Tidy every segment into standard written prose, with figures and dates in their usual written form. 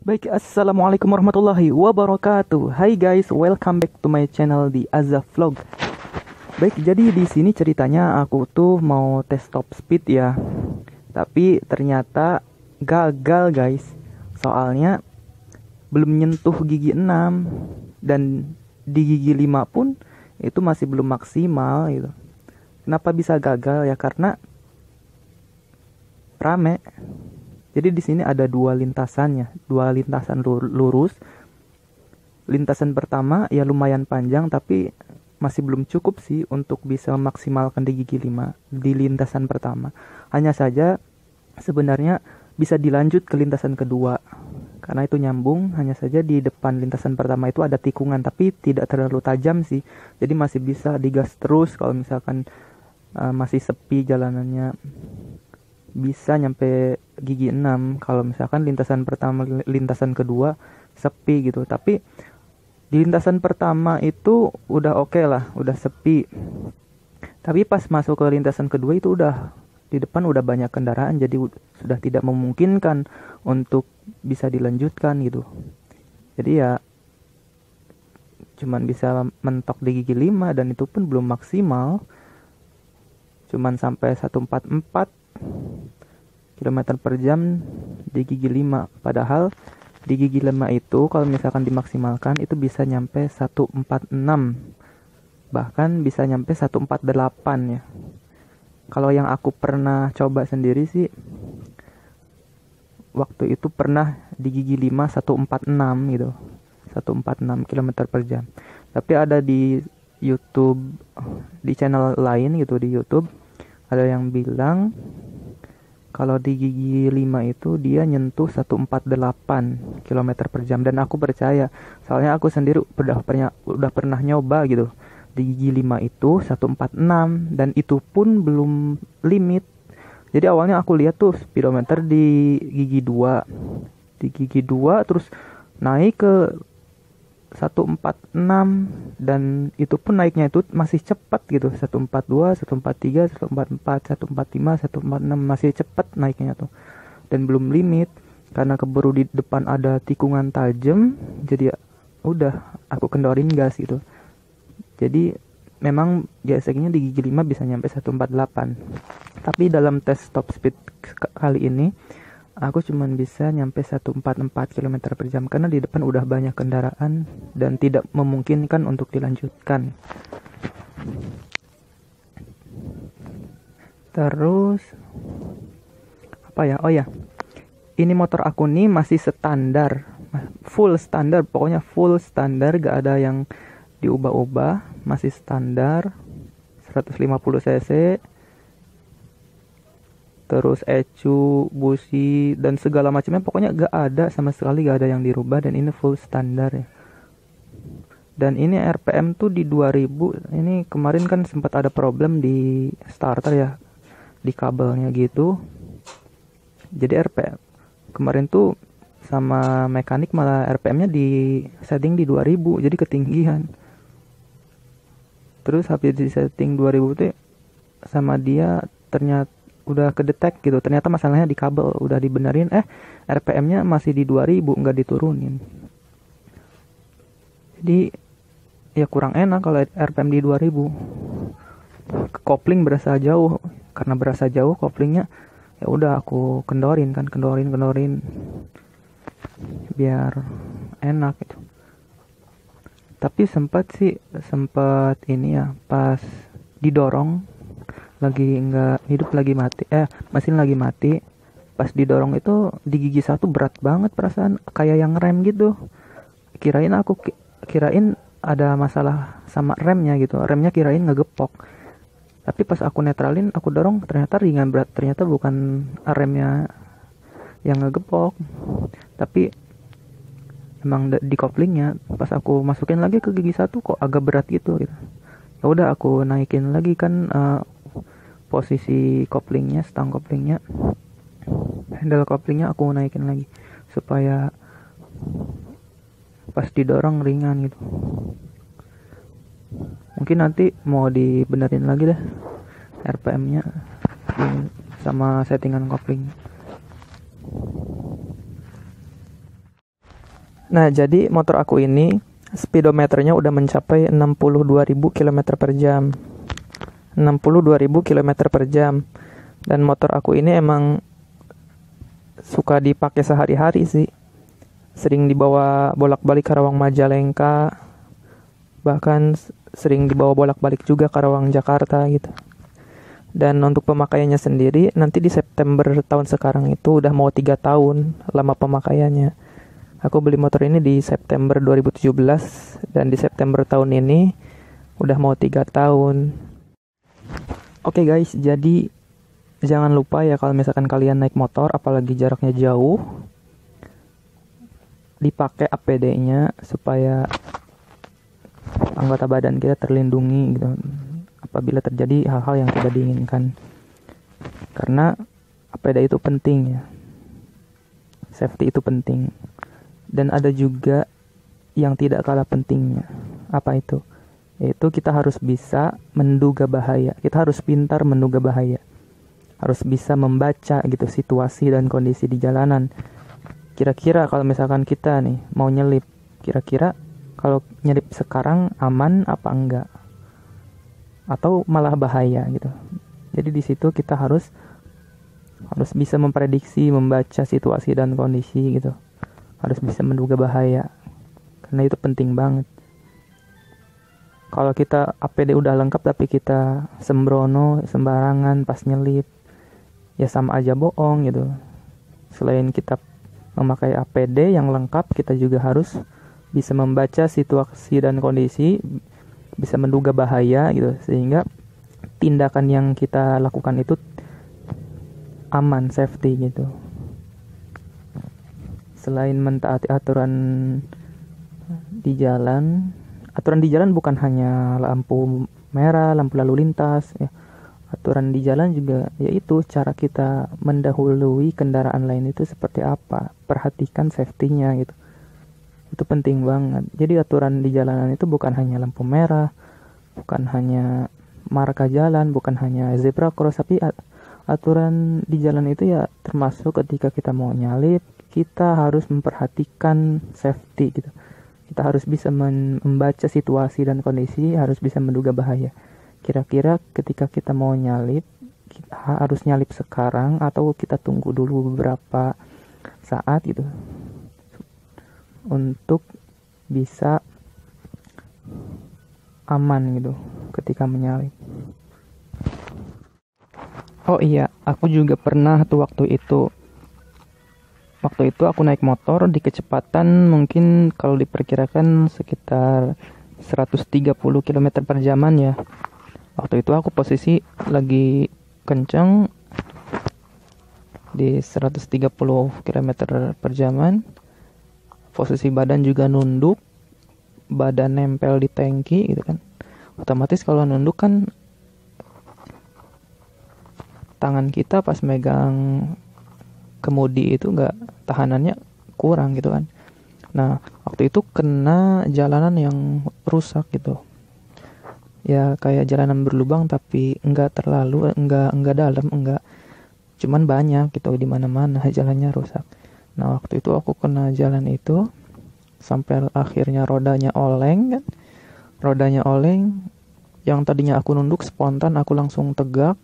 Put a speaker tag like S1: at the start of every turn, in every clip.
S1: Baik, assalamualaikum warahmatullahi wabarakatuh. Hai guys, welcome back to my channel di Azza Vlog. Baik, jadi di sini ceritanya aku tuh mau tes top speed ya. Tapi ternyata gagal guys. Soalnya belum nyentuh gigi 6 dan di gigi 5 pun itu masih belum maksimal gitu. Kenapa bisa gagal ya? Karena rame. Jadi di sini ada dua lintasannya, dua lintasan lurus. Lintasan pertama ya lumayan panjang tapi masih belum cukup sih untuk bisa memaksimalkan di gigi 5 di lintasan pertama. Hanya saja sebenarnya bisa dilanjut ke lintasan kedua. Karena itu nyambung, hanya saja di depan lintasan pertama itu ada tikungan tapi tidak terlalu tajam sih. Jadi masih bisa digas terus kalau misalkan masih sepi jalanannya. Bisa nyampe gigi 6 kalau misalkan lintasan pertama lintasan kedua sepi gitu. Tapi di lintasan pertama itu udah oke lah, udah sepi. Tapi pas masuk ke lintasan kedua itu udah di depan udah banyak kendaraan, jadi sudah tidak memungkinkan untuk bisa dilanjutkan gitu. Jadi ya cuman bisa mentok di gigi 5 dan itu pun belum maksimal. Cuman sampai 144 km per jam di gigi 5. Padahal di gigi 5 itu kalau misalkan dimaksimalkan itu bisa nyampe 146. Bahkan bisa nyampe 148 ya. Kalau yang aku pernah coba sendiri sih waktu itu pernah di gigi 5 146 gitu. 146 km per jam. Tapi ada di YouTube, di channel lain gitu di YouTube ada yang bilang kalau di gigi 5 itu dia nyentuh 148 km per jam. Dan aku percaya, soalnya aku sendiri udah pernah nyoba gitu. Di gigi 5 itu 146 dan itu pun belum limit. Jadi awalnya aku lihat tuh speedometer di gigi 2. Di gigi 2 terus naik ke 146 dan itu pun naiknya itu masih cepat gitu. 142, 143, 144, 145, 146 masih cepat naiknya tuh. Dan belum limit karena keburu di depan ada tikungan tajam, jadi ya udah aku kendorin gas gitu. Jadi memang biasanya di gigi 5 bisa nyampe 148. Tapi dalam tes top speed kali ini aku cuman bisa nyampe 144 km per jam karena di depan udah banyak kendaraan dan tidak memungkinkan untuk dilanjutkan. Terus apa ya? Oh ya, ini motor aku nih masih standar, full standar, pokoknya full standar, gak ada yang diubah-ubah, masih standar 150 cc. Terus ECU, busi, dan segala macamnya pokoknya gak ada sama sekali, gak ada yang dirubah dan ini full standar ya. Dan ini RPM tuh di 2000. Ini kemarin kan sempat ada problem di starter ya, di kabelnya gitu. Jadi RPM kemarin tuh sama mekanik malah RPM-nya di setting di 2000, jadi ketinggian. Terus habis di setting 2000 tuh sama dia ternyata udah kedetek gitu, ternyata masalahnya di kabel, udah dibenerin RPM-nya masih di 2000, nggak diturunin. Jadi ya kurang enak kalau RPM di 2000. Kopling berasa jauh, karena berasa jauh koplingnya ya udah aku kendorin biar enak gitu. Tapi sempat ini ya pas didorong lagi nggak hidup, lagi mati, mesin lagi mati, pas didorong itu di gigi 1 berat banget, perasaan kayak yang rem gitu. Kirain ada masalah sama remnya gitu, remnya kirain ngegepok. Tapi pas aku netralin, aku dorong, ternyata ringan berat, ternyata bukan remnya yang ngegepok tapi emang di koplingnya. Pas aku masukin lagi ke gigi 1 kok agak berat gitu. Ya udah aku naikin lagi kan posisi koplingnya, stang koplingnya, handle koplingnya aku naikin lagi supaya pas didorong ringan gitu. Mungkin nanti mau dibenerin lagi deh RPM-nya sama settingan kopling. Nah, jadi motor aku ini speedometernya udah mencapai 62.000 km per jam. 62.000 km per jam. Dan motor aku ini emang suka dipakai sehari-hari sih. Sering dibawa bolak-balik Karawang Majalengka. Bahkan sering dibawa bolak-balik juga Karawang Jakarta gitu. Dan untuk pemakaiannya sendiri, nanti di September tahun sekarang itu udah mau 3 tahun lama pemakaiannya. Aku beli motor ini di September 2017 dan di September tahun ini udah mau 3 tahun. Oke guys, jadi jangan lupa ya kalau misalkan kalian naik motor apalagi jaraknya jauh, dipakai APD-nya supaya anggota badan kita terlindungi gitu apabila terjadi hal-hal yang tidak diinginkan. Karena APD itu penting ya. Safety itu penting. Dan ada juga yang tidak kalah pentingnya. Apa itu? Yaitu kita harus bisa menduga bahaya. Kita harus pintar menduga bahaya. Harus bisa membaca gitu situasi dan kondisi di jalanan. Kira-kira kalau misalkan kita nih mau nyelip, kira-kira kalau nyelip sekarang aman apa enggak? Atau malah bahaya gitu. Jadi di situ kita harus bisa memprediksi, membaca situasi dan kondisi gitu. Harus bisa menduga bahaya, karena itu penting banget. Kalau kita APD udah lengkap tapi kita sembrono, sembarangan pas nyelip, ya sama aja bohong gitu. Selain kita memakai APD yang lengkap, kita juga harus bisa membaca situasi dan kondisi, bisa menduga bahaya gitu, sehingga tindakan yang kita lakukan itu aman, safety gitu. Selain mentaati aturan di jalan bukan hanya lampu merah, lampu lalu lintas ya. Aturan di jalan juga yaitu cara kita mendahului kendaraan lain itu seperti apa. Perhatikan safety-nya gitu. Itu penting banget. Jadi aturan di jalanan itu bukan hanya lampu merah, bukan hanya marka jalan, bukan hanya zebra cross, tapi aturan di jalan itu ya termasuk ketika kita mau nyalip, kita harus memperhatikan safety gitu. Kita harus bisa membaca situasi dan kondisi, harus bisa menduga bahaya. Kira-kira ketika kita mau nyalip, kita harus nyalip sekarang atau kita tunggu dulu beberapa saat gitu. Untuk bisa aman gitu ketika menyalip. Oh iya, aku juga pernah tuh waktu itu aku naik motor di kecepatan mungkin kalau diperkirakan sekitar 130 km per jaman ya. Waktu itu aku posisi lagi kenceng di 130 km per jaman. Posisi badan juga nunduk, badan nempel di tangki gitu kan. Otomatis kalau nunduk kan tangan kita pas megang kemudi itu tahanannya kurang gitu kan. Nah waktu itu kena jalanan yang rusak gitu ya, kayak jalanan berlubang tapi enggak terlalu enggak dalam, enggak, cuman banyak gitu di mana-mana jalannya rusak. Nah waktu itu aku kena jalan itu sampai akhirnya rodanya oleng. Yang tadinya aku nunduk, spontan aku langsung tegak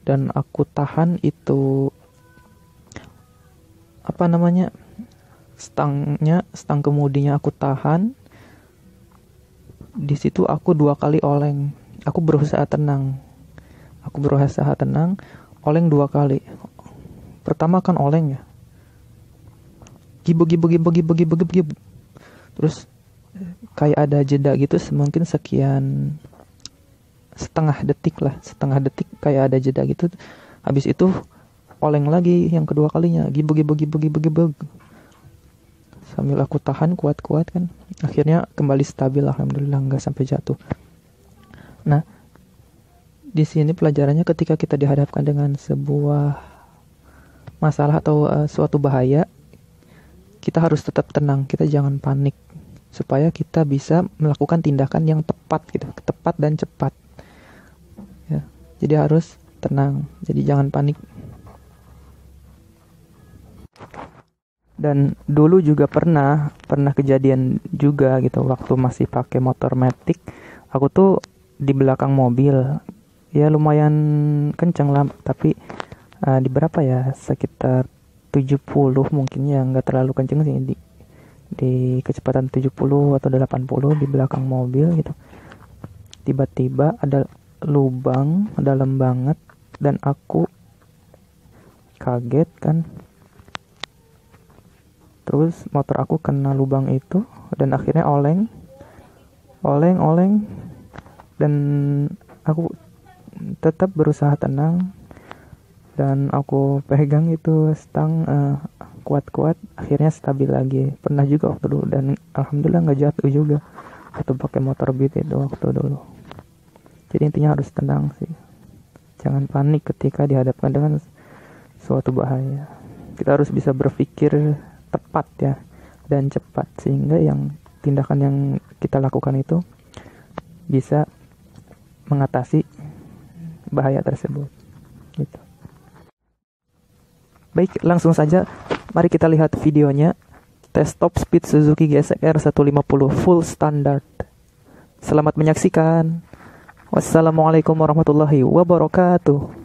S1: dan aku tahan itu stang kemudinya aku tahan. Di situ aku 2 kali oleng. Aku berusaha tenang, oleng 2 kali. Pertama kan oleng ya, gibeg. Terus kayak ada jeda gitu, mungkin sekian setengah detik kayak ada jeda gitu. Habis itu oleng lagi yang kedua kalinya, gibeg. Sambil aku tahan kuat-kuat kan, akhirnya kembali stabil, alhamdulillah nggak sampai jatuh. Nah di sini pelajarannya ketika kita dihadapkan dengan sebuah masalah atau suatu bahaya, kita harus tetap tenang, kita jangan panik supaya kita bisa melakukan tindakan yang tepat gitu, tepat dan cepat ya. Jadi harus tenang, jadi jangan panik. Dan dulu juga pernah kejadian juga gitu waktu masih pakai motor Matic. Aku tuh di belakang mobil, ya lumayan kenceng lah, tapi di berapa ya, sekitar 70 mungkin, ya nggak terlalu kenceng sih, di kecepatan 70 atau 80 di belakang mobil gitu. Tiba-tiba ada lubang dalam banget dan aku kaget kan. Terus motor aku kena lubang itu dan akhirnya oleng, dan aku tetap berusaha tenang dan aku pegang itu stang kuat-kuat, akhirnya stabil lagi. Pernah juga waktu dulu, dan alhamdulillah nggak jatuh juga waktu pakai motor Beat itu waktu dulu. Jadi intinya harus tenang sih, jangan panik ketika dihadapkan dengan suatu bahaya. Kita harus bisa berpikir tepat ya, dan cepat, sehingga yang tindakan yang kita lakukan itu bisa mengatasi bahaya tersebut gitu. Baik, langsung saja mari kita lihat videonya. Tes top speed Suzuki GSX-R 150 full standard. Selamat menyaksikan. Wassalamualaikum warahmatullahi wabarakatuh.